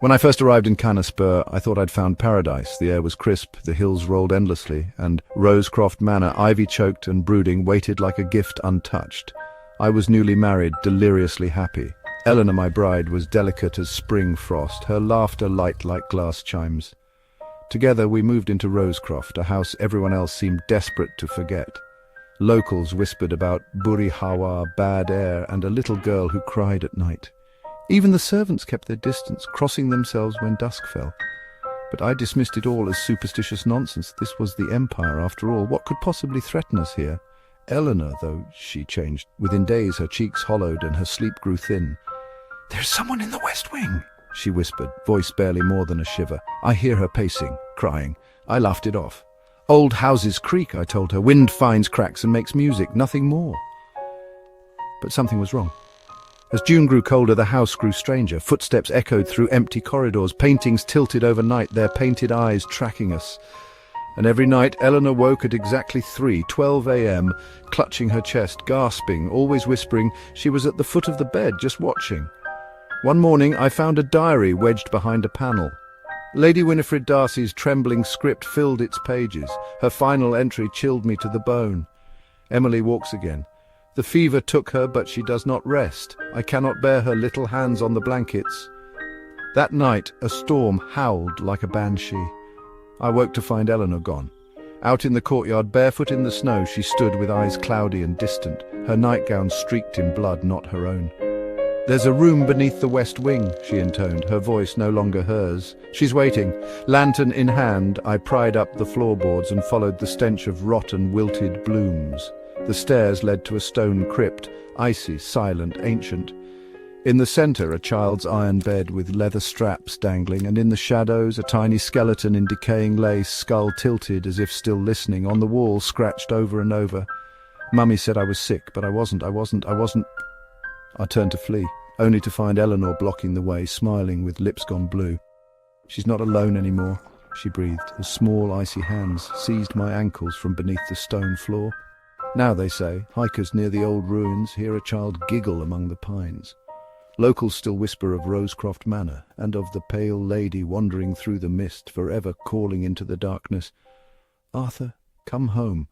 When I first arrived in Khanaspur, I thought I'd found paradise. The air was crisp, the hills rolled endlessly, and Rosecroft Manor, ivy-choked and brooding, waited like a gift untouched. I was newly married, deliriously happy. Eleanor, my bride, was delicate as spring frost, her laughter light like glass chimes. Together we moved into Rosecroft, a house everyone else seemed desperate to forget. Locals whispered about buri hawa, bad air, and a little girl who cried at night. Even the servants kept their distance, crossing themselves when dusk fell. But I dismissed it all as superstitious nonsense. This was the Empire, after all. What could possibly threaten us here? Eleanor, though, she changed. Within days her cheeks hollowed and her sleep grew thin. "There's someone in the West Wing," she whispered, voice barely more than a shiver. I hear her pacing, crying. I laughed it off. "Old houses creak," I told her. "Wind finds cracks and makes music, nothing more." But something was wrong. As June grew colder, the house grew stranger. Footsteps echoed through empty corridors, paintings tilted overnight, their painted eyes tracking us. And every night Eleanor woke at exactly 3:12 a.m., clutching her chest, gasping, always whispering. She was at the foot of the bed, just watching. One morning I found a diary wedged behind a panel. Lady Winifred Darcy's trembling script filled its pages. Her final entry chilled me to the bone. "Emily walks again. The fever took her, but she does not rest. I cannot bear her little hands on the blankets." That night, a storm howled like a banshee. I woke to find Eleanor gone. Out in the courtyard, barefoot in the snow, she stood with eyes cloudy and distant, her nightgown streaked in blood not her own. "There's a room beneath the West Wing," she intoned, her voice no longer hers. "She's waiting." Lantern in hand, I pried up the floorboards and followed the stench of rotten, wilted blooms. The stairs led to a stone crypt, icy, silent, ancient. In the centre, a child's iron bed with leather straps dangling, and in the shadows, a tiny skeleton in decaying lace, skull tilted as if still listening, on the wall, scratched over and over. Mummy said I was sick, but I wasn't. I turned to flee, only to find Eleanor blocking the way, smiling with lips gone blue. "She's not alone anymore," she breathed, as small icy hands seized my ankles from beneath the stone floor. Now, they say, hikers near the old ruins hear a child giggle among the pines. Locals still whisper of Rosecroft Manor, and of the pale lady wandering through the mist, forever calling into the darkness, "Arthur, come home.